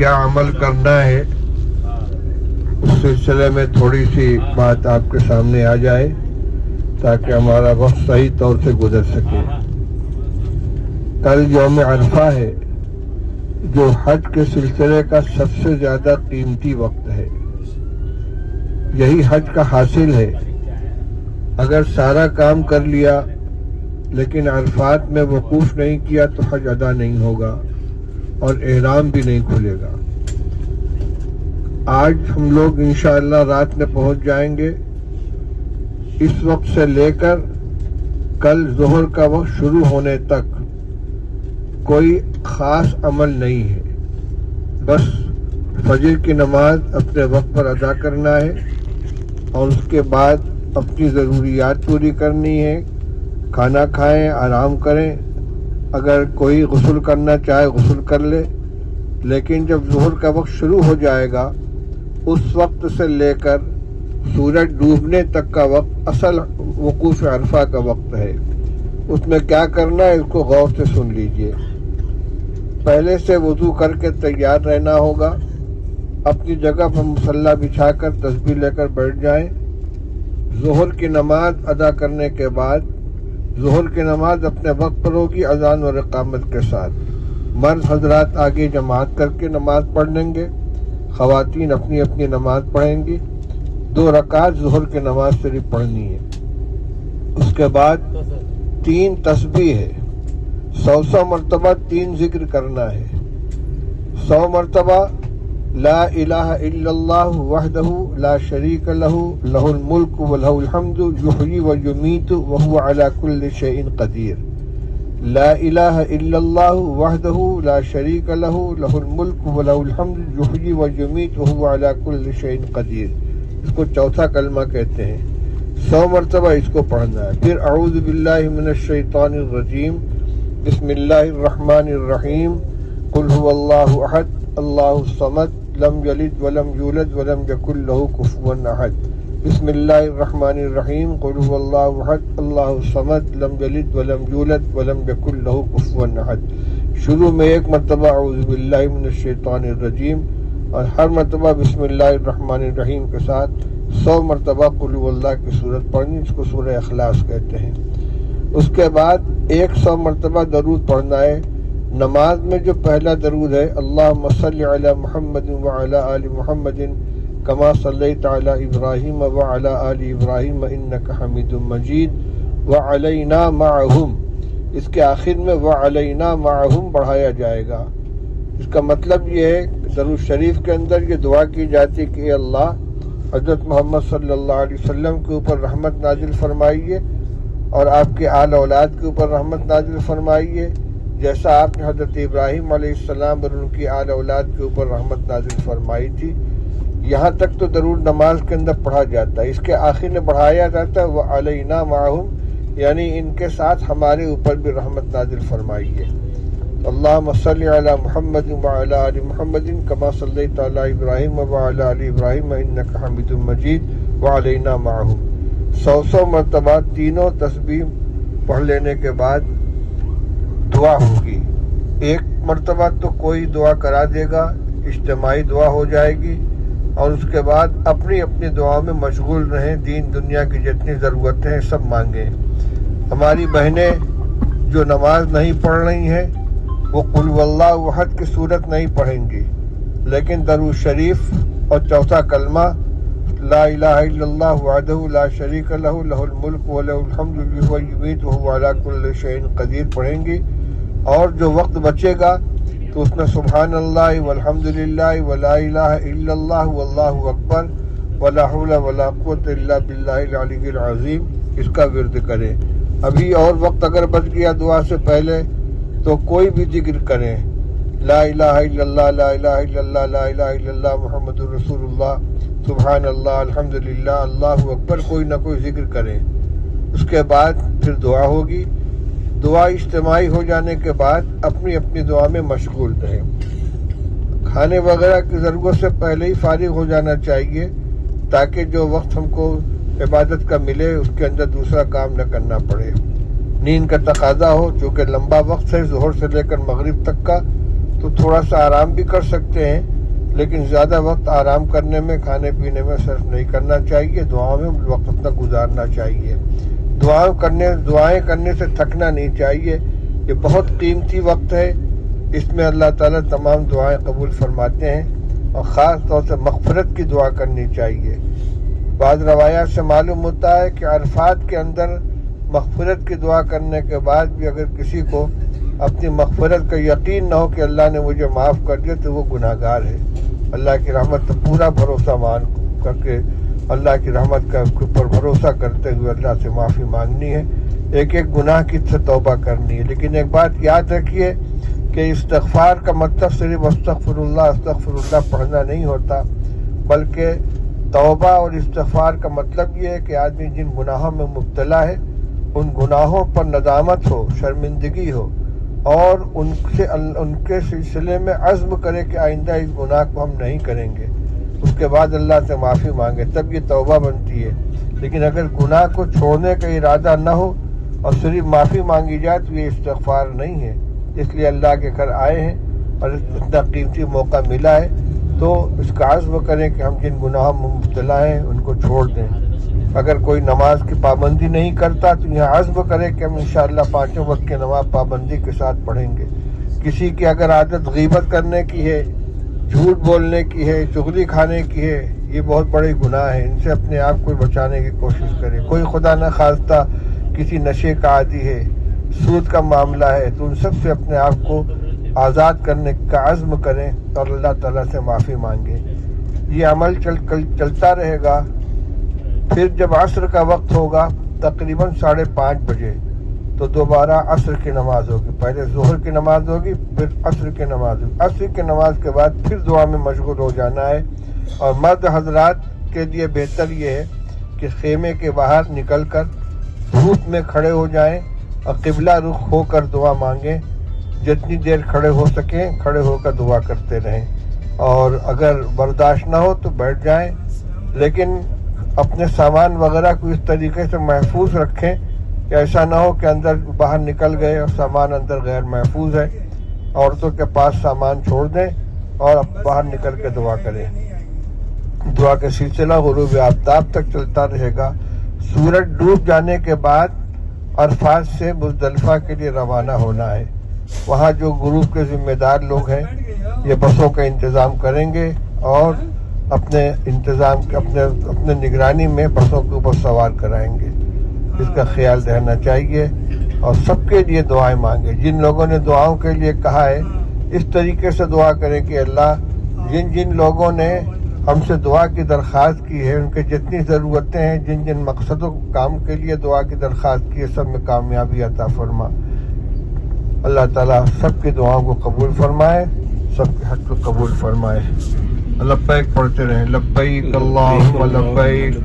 کیا عمل کرنا ہے اس سلسلے میں تھوڑی سی بات آپ کے سامنے آ جائے تاکہ ہمارا وقت صحیح طور سے گزر سکے۔ کل یوم عرفہ ہے جو حج کے سلسلے کا سب سے زیادہ قیمتی وقت ہے۔ یہی حج کا حاصل ہے۔ اگر سارا کام کر لیا لیکن عرفات میں وقوف نہیں کیا تو حج ادا نہیں ہوگا اور احرام بھی نہیں کھلے گا۔ آج ہم لوگ انشاءاللہ رات میں پہنچ جائیں گے۔ اس وقت سے لے کر کل ظہر کا وقت شروع ہونے تک کوئی خاص عمل نہیں ہے، بس فجر کی نماز اپنے وقت پر ادا کرنا ہے اور اس کے بعد اپنی ضروریات پوری کرنی ہے، کھانا کھائیں، آرام کریں، اگر کوئی غسل کرنا چاہے غسل کر لے، لیکن جب ظہر کا وقت شروع ہو جائے گا اس وقت سے لے کر سورج ڈوبنے تک کا وقت اصل وقوف عرفہ کا وقت ہے۔ اس میں کیا کرنا ہے اس کو غور سے سن لیجئے۔ پہلے سے وضو کر کے تیار رہنا ہوگا، اپنی جگہ پر مصلی بچھا کر تسبیح لے کر بیٹھ جائیں۔ ظہر کی نماز ادا کرنے کے بعد ظہر کی نماز اپنے وقت پر ہوگی اذان اور اقامت کے ساتھ۔ مرد حضرات آگے جماعت کر کے نماز پڑھ لیں گے، خواتین اپنی اپنی نماز پڑھیں گی۔ 2 رکعت ظہر کی نماز صرف پڑھنی ہے۔ اس کے بعد 3 تسبیح ہے، 100 مرتبہ 3 ذکر کرنا ہے۔ 100 مرتبہ لا الہ الا اللہ وحدہ لا شریک لہ لہ الملک ولہ الحمد یحیی ویمیت وہو علی کل شیء قدیر۔ لا الہ الا اللہ وحدہ لا شریک لہ لہ الملک ولہ الحمد یحیی ویمیت وہو علی کل شیء قدیر۔ اس کو چوتھا کلمہ کہتے ہیں۔ 100 مرتبہ اس کو پڑھنا ہے۔ پھر اعوذ باللہ من الشیطان الرجیم، بسم اللہ الرحمن الرحیم، قل هو اللہ احد اللہ الصمد لم یلد ولم یولد ولم یکن لہ کفوا احد۔ بسم اللہ الرحمن الرحیم، قل هو اللہ احد اللہ الصمد لم یلد ولم یولد ولم یکن لہ کفوا احد۔ شروع میں 1 مرتبہ اعوذ باللہ من الشیطان الرجیم اور ہر مرتبہ بسم اللہ الرحمن الرحیم کے ساتھ 100 مرتبہ قل هو اللہ کی سورت پڑھنی، اس کو سورہ اخلاص کہتے ہیں۔ اس کے بعد 100 مرتبہ درود پڑھنا ہے۔ نماز میں جو پہلا درود ہے اللہم صلی علی محمد وعلی آل محمد کما صلیت علی ابراہیم وعلی آل ابراہیم انک حمید مجید وعلینا معہم، اس کے آخر میں وعلینا معہم بڑھایا جائے گا۔ اس کا مطلب یہ ہے درود شریف کے اندر یہ دعا کی جاتی کہ اے اللہ حضرت محمد صلی اللہ علیہ وسلم کے اوپر رحمت نازل فرمائیے اور آپ کے آل اولاد کے اوپر رحمت نازل فرمائیے، جیسا آپ نے حضرت ابراہیم علیہ السلام اور ان کی آل اولاد کے اوپر رحمت نازل فرمائی تھی۔ یہاں تک تو درود نماز کے اندر پڑھا جاتا ہے، اس کے آخر میں بڑھایا جاتا ہے وعلینا معہم، یعنی ان کے ساتھ ہمارے اوپر بھی رحمت نازل فرمائیے۔ اللہم صلی علی محمد وعلی آل محمد کما صلیت علی ابراہیم وعلی آل ابراہیم انک حمید مجید وعلینا معہم۔ 100 مرتبہ تینوں تسبیح پڑھ لینے کے بعد دعا ہوگی۔ 1 مرتبہ تو کوئی دعا کرا دے گا، اجتماعی دعا ہو جائے گی اور اس کے بعد اپنی اپنی دعاؤں میں مشغول رہیں، دین دنیا کی جتنی ضرورتیں ہیں سب مانگیں۔ ہماری بہنیں جو نماز نہیں پڑھ رہی ہیں وہ قل هو اللہ احد کی صورت نہیں پڑھیں گی، لیکن درود شریف اور چوتھا کلمہ لا الہ الا اللہ وحدہ لا شریک لہ لہ الملک ولہ الحمد یحیی ویمیت وہو علی کل شیء قدیر پڑھیں گی۔ اور جو وقت بچے گا تو اس میں سبحان اللہ والحمد للہ ولا الہ الا اللہ واللہ اکبر ولا حول ولا قوۃ الا باللہ العلی العظیم اس کا ورد کریں۔ ابھی اور وقت اگر بچ گیا دعا سے پہلے تو کوئی بھی ذکر کریں، لا الہ الا اللہ لا الہ الا اللہ لا الہ الا اللہ محمد رسول اللہ سبحان اللہ الحمدللہ اللہ اکبر، کوئی نہ کوئی ذکر کریں۔ اس کے بعد پھر دعا ہوگی۔ دعا اجتماعی ہو جانے کے بعد اپنی اپنی دعا میں مشغول رہیں۔ کھانے وغیرہ کی ضرورت سے پہلے ہی فارغ ہو جانا چاہیے تاکہ جو وقت ہم کو عبادت کا ملے اس کے اندر دوسرا کام نہ کرنا پڑے۔ نیند کا تقاضا ہو، چونکہ لمبا وقت ہے ظہر سے لے کر مغرب تک کا، تو تھوڑا سا آرام بھی کر سکتے ہیں، لیکن زیادہ وقت آرام کرنے میں، کھانے پینے میں صرف نہیں کرنا چاہیے، دعاؤں میں وقت اپنا گزارنا چاہیے۔ دعائیں کرنے سے تھکنا نہیں چاہیے، یہ بہت قیمتی وقت ہے، اس میں اللہ تعالیٰ تمام دعائیں قبول فرماتے ہیں، اور خاص طور سے مغفرت کی دعا کرنی چاہیے۔ بعض روایات سے معلوم ہوتا ہے کہ عرفات کے اندر مغفرت کی دعا کرنے کے بعد بھی اگر کسی کو اپنی مغفرت کا یقین نہ ہو کہ اللہ نے مجھے معاف کر دیا، تو وہ گناہ گار ہے۔ اللہ کی رحمت پر پورا بھروسہ مان کر کے، اللہ کی رحمت کا پر بھروسہ کرتے ہوئے اللہ سے معافی مانگنی ہے، ایک ایک گناہ کی سے توبہ کرنی ہے۔ لیکن ایک بات یاد رکھیے کہ استغفار کا مطلب صرف استغفر اللہ پڑھنا نہیں ہوتا، بلکہ توبہ اور استغفار کا مطلب یہ ہے کہ آدمی جن گناہوں میں مبتلا ہے ان گناہوں پر ندامت ہو، شرمندگی ہو، اور ان کے سلسلے میں عزم کرے کہ آئندہ اس گناہ کو ہم نہیں کریں گے، اس کے بعد اللہ سے معافی مانگے، تب یہ توبہ بنتی ہے۔ لیکن اگر گناہ کو چھوڑنے کا ارادہ نہ ہو اور صرف معافی مانگی جائے تو یہ استغفار نہیں ہے۔ اس لیے اللہ کے گھر آئے ہیں اور اتنا قیمتی موقع ملا ہے تو اس کا عزم کریں کہ ہم جن گناہوں میں مبتلا ہیں ان کو چھوڑ دیں۔ اگر کوئی نماز کی پابندی نہیں کرتا تو یہ عزم کرے کہ ہم انشاءاللہ 5 وقت کی نماز پابندی کے ساتھ پڑھیں گے۔ کسی کی اگر عادت غیبت کرنے کی ہے، جھوٹ بولنے کی ہے، چغلی کھانے کی ہے، یہ بہت بڑے گناہ ہیں، ان سے اپنے آپ کو بچانے کی کوشش کرے۔ کوئی خدا نہ خواستہ کسی نشے کا عادی ہے، سود کا معاملہ ہے، تو ان سب سے اپنے آپ کو آزاد کرنے کا عزم کریں اور اللہ تعالیٰ سے معافی مانگیں۔ یہ عمل چلتا رہے گا۔ پھر جب عصر کا وقت ہوگا تقریباً 5:30 بجے تو دوبارہ عصر کی نماز ہوگی، پہلے ظہر کی نماز ہوگی، پھر عصر کی نماز ہوگی۔ عصر کی نماز کے بعد پھر دعا میں مشغول ہو جانا ہے، اور مرد حضرات کے لیے بہتر یہ ہے کہ خیمے کے باہر نکل کر دھوپ میں کھڑے ہو جائیں اور قبلہ رخ ہو کر دعا مانگیں، جتنی دیر کھڑے ہو سکیں کھڑے ہو کر دعا کرتے رہیں، اور اگر برداشت نہ ہو تو بیٹھ جائیں، لیکن اپنے سامان وغیرہ کو اس طریقے سے محفوظ رکھیں کہ ایسا نہ ہو کہ اندر باہر نکل گئے اور سامان اندر غیر محفوظ ہے۔ عورتوں کے پاس سامان چھوڑ دیں اور باہر نکل کے دعا کریں۔ دعا کا سلسلہ غروب آفتاب تک چلتا رہے گا۔ سورج ڈوب جانے کے بعد عرفات سے مزدلفہ کے لیے روانہ ہونا ہے۔ وہاں جو گروپ کے ذمہ دار لوگ ہیں یہ بسوں کا انتظام کریں گے اور اپنے نگرانی میں بسوں کے اوپر سوار کرائیں گے۔ اس کا خیال رہنا چاہیے اور سب کے لیے دعائیں مانگیں۔ جن لوگوں نے دعاؤں کے لیے کہا ہے اس طریقے سے دعا کریں کہ اللہ جن لوگوں نے ہم سے دعا کی درخواست کی ہے، ان کے جتنی ضرورتیں ہیں، جن مقصدوں کام کے لیے دعا کی درخواست کی ہے، سب میں کامیابی عطا فرما۔ اللہ تعالیٰ سب کی دعاؤں کو قبول فرمائے، سب کے حق کو قبول فرمائے۔ لبیک پڑھتے رہیں، لبیک اللہم لبیک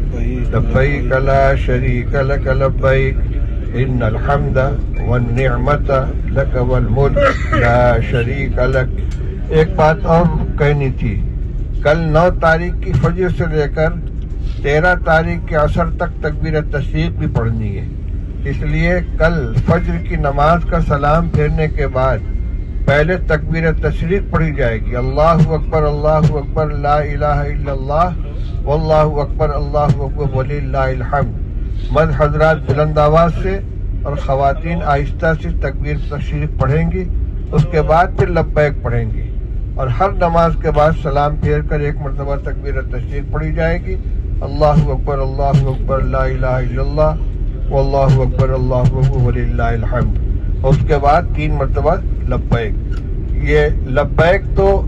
لبیک لا شریک لک لبیک ان الحمد والنعمت لک والملک لا شریک لک۔ ایک بات اور کہنی تھی، کل 9 تاریخ کی فجر سے لے کر 13 تاریخ کے عصر تک تکبیر تشریق بھی پڑھنی ہے، اس لیے کل فجر کی نماز کا سلام پھیرنے کے بعد پہلے تکبیر تشریق پڑھی جائے گی، اللہ اکبر لا الہ الا اللہ واللہ اکبر وللہ الحمد۔ مرد حضرات بلند آواز سے اور خواتین آہستہ سے تکبیر تشریق پڑھیں گی، اس کے بعد پھر لبیک پڑھیں گی، اور ہر نماز کے بعد سلام پھیر کر ایک مرتبہ تکبیر تشریق پڑھی جائے گی، اللہ اکبر لا الہ الا اللہ واللہ اکبر وللہ الحمد، اور اس کے بعد 3 مرتبہ لبیک۔ یہ لبیک تو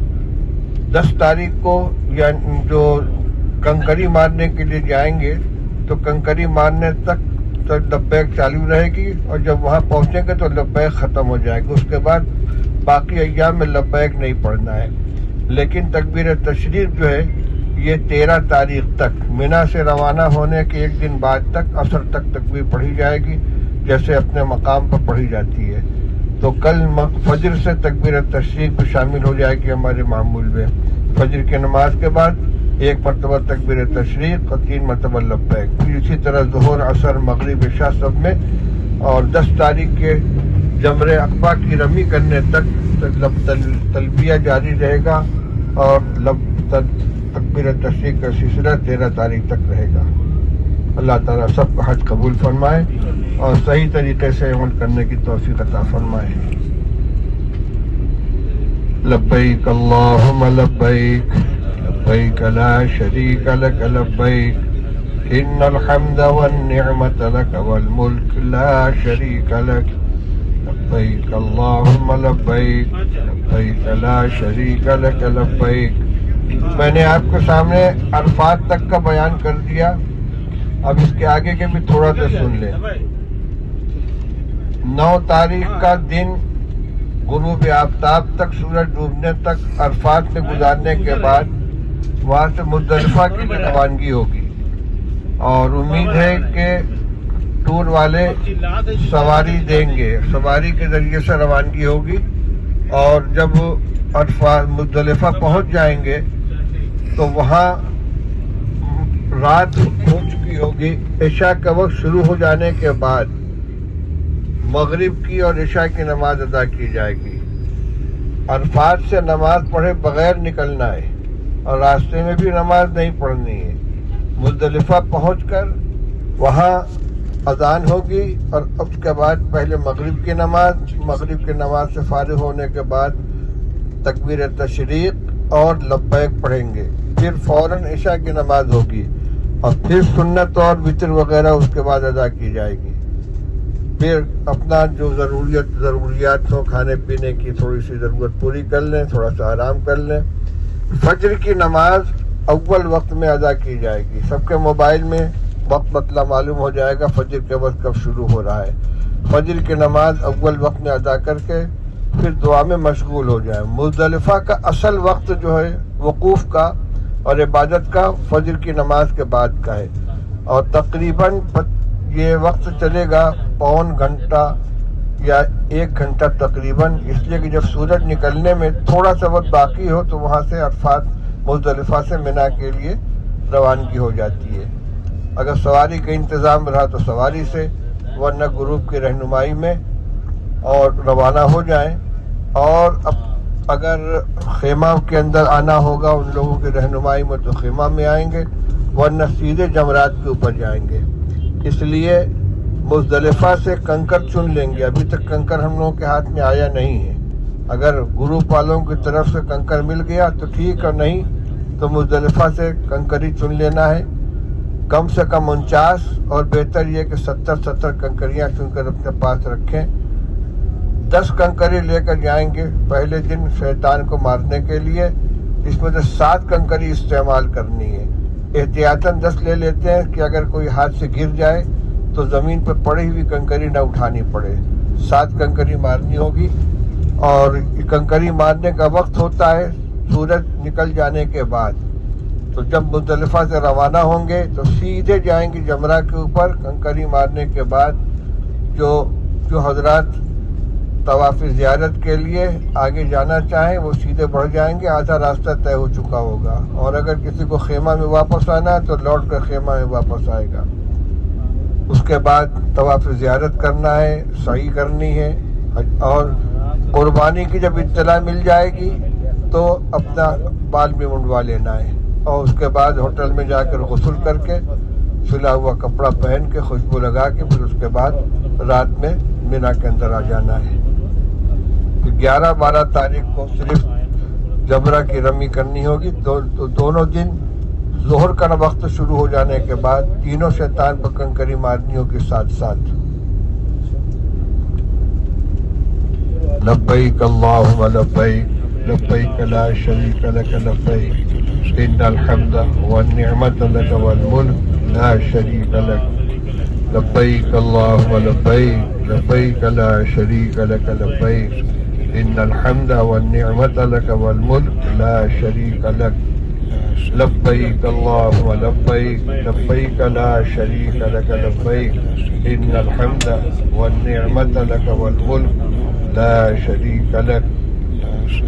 10 تاریخ کو یا جو کنکری مارنے کے لیے جائیں گے تو کنکری مارنے تک تو لبیک چالو رہے گی، اور جب وہاں پہنچیں گے تو لبیک ختم ہو جائے گی، اس کے بعد باقی ایام میں لبیک نہیں پڑھنا ہے۔ لیکن تکبیر تشریق جو ہے یہ 13 تاریخ تک مینا سے روانہ ہونے کے 1 دن بعد تک عصر تک تکبیر پڑھی جائے گی، جیسے اپنے مقام پر پڑھی جاتی ہے۔ تو کل فجر سے تکبیر تشریق بھی شامل ہو جائے گی ہمارے معمول میں۔ فجر کی نماز کے بعد 1 مرتبہ تکبیر تشریق اور 3 مرتبہ لبیک، پھر اسی طرح ظہر، عصر، مغرب، عشاء سب میں، اور 10 تاریخ کے جمر عقبہ کی رمی کرنے تک تلبیہ جاری رہے گا اور تکبیر تشریق کا سلسلہ 13 تاریخ تک رہے گا. اللہ تعالیٰ سب کا حج قبول فرمائے اور صحیح طریقے سے عمل کرنے کی توفیق عطا فرمائے. لبیک اللہم لبیک لبیک لا شریک لک لبیک ان الحمد والنعمت لک والملک لا شریک لک لبیک اللہم لبیک لبیک لا شریک لک لبیک. میں نے آپ کے سامنے عرفات تک کا بیان کر دیا. اب اس کے آگے کے بھی تھوڑا سا سن لیں. 9 تاریخ کا دن غروب آفتاب تک، سورج ڈوبنے تک عرفات میں گزارنے کے بعد وہاں سے مزدلفہ کی روانگی ہوگی، اور امید ہے کہ ٹور والے سواری دیں گے، سواری کے ذریعے سے روانگی ہوگی. اور جب مزدلفہ پہنچ جائیں گے تو وہاں رات ہو چکی ہوگی. عشاء کا وقت شروع ہو جانے کے بعد مغرب کی اور عشاء کی نماز ادا کی جائے گی. عرفات سے نماز پڑھے بغیر نکلنا ہے اور راستے میں بھی نماز نہیں پڑھنی ہے. مزدلفہ پہنچ کر وہاں اذان ہوگی اور اس کے بعد پہلے مغرب کی نماز سے فارغ ہونے کے بعد تکبیر تشریق اور لبیک پڑھیں گے. پھر فوراً عشاء کی نماز ہوگی اور پھر سنت اور وتر وغیرہ اس کے بعد ادا کی جائے گی. پھر اپنا جو ضروریات ہو، کھانے پینے کی تھوڑی سی ضرورت پوری کر لیں، تھوڑا سا آرام کر لیں. فجر کی نماز اول وقت میں ادا کی جائے گی. سب کے موبائل میں وقت مطلب معلوم ہو جائے گا فجر کے وقت کب شروع ہو رہا ہے. فجر کی نماز اول وقت میں ادا کر کے پھر دعا میں مشغول ہو جائیں. مزدلفہ کا اصل وقت جو ہے وقوف کا اور عبادت کا فجر کی نماز کے بعد کا ہے، اور تقریباً یہ وقت چلے گا 1.25 گھنٹہ یا 1 گھنٹہ تقریباً، اس لیے کہ جب سورج نکلنے میں تھوڑا سا وقت باقی ہو تو وہاں سے عرفات مزدلفہ سے منا کے لیے روانگی ہو جاتی ہے. اگر سواری کا انتظام رہا تو سواری سے، ورنہ گروپ کی رہنمائی میں اور روانہ ہو جائیں. اور اگر خیمہ کے اندر آنا ہوگا ان لوگوں کی رہنمائی میں تو خیمہ میں آئیں گے، ورنہ سیدھے جمرات کے اوپر جائیں گے. اس لیے مزدلفہ سے کنکر چن لیں گے. ابھی تک کنکر ہم لوگوں کے ہاتھ میں آیا نہیں ہے. اگر گروپ والوں کی طرف سے کنکر مل گیا تو ٹھیک، اور نہیں تو مزدلفہ سے کنکر ہی چن لینا ہے. کم سے کم 49 اور بہتر یہ کہ 70 کنکریاں چن کر اپنے پاس رکھیں. 10 کنکری لے کر جائیں گے پہلے دن شیطان کو مارنے کے لیے. اس میں سے 7 کنکری استعمال کرنی ہے. احتیاطاً 10 لے لیتے ہیں کہ اگر کوئی ہاتھ سے گر جائے تو زمین پہ پڑی ہوئی کنکری نہ اٹھانی پڑے. 7 کنکری مارنی ہوگی، اور کنکری مارنے کا وقت ہوتا ہے سورج نکل جانے کے بعد. تو جب مزدلفہ سے روانہ ہوں گے تو سیدھے جائیں گے جمرہ کے اوپر. کنکری مارنے کے بعد جو حضرات طواف زیارت کے لیے آگے جانا چاہیں وہ سیدھے بڑھ جائیں گے. آدھا راستہ طے ہو چکا ہوگا. اور اگر کسی کو خیمہ میں واپس آنا ہے تو لوٹ کر خیمہ میں واپس آئے گا. اس کے بعد طواف زیارت کرنا ہے، سعی کرنی ہے، اور قربانی کی جب اطلاع مل جائے گی تو اپنا بال بھی منڈوا لینا ہے. اور اس کے بعد ہوٹل میں جا کر غسل کر کے سلا ہوا کپڑا پہن کے خوشبو لگا کے پھر اس کے بعد رات میں مینا کے اندر آ جانا ہے. 11-12 تاریخ کو صرف جمرہ کی رمی کرنی ہوگی. دونوں دن ظہر کا وقت شروع ہو جانے کے بعد تینوں شیطان پر کنکری مارنی ہوگی ساتھ ساتھ. لبیک اللہم لبیک لبیک لا شریک لک لبیک ان الحمد والنعمت لک والملک لا شریک لک لبیک اللہم لبیک لبیک لا شریک لک لبیک ان الحمد والنعمت لک والملک لا شریک لک لبیک اللہم لبیک لبیک لا شریک لک لبیک ان الحمد والنعمت لک والملک لا شریک لک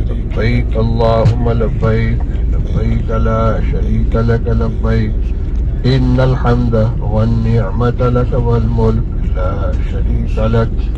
لبیک اللہم لبیک لبیک لا شریک لک لبیک ان الحمد والنعمت لک والملک لا شریک لک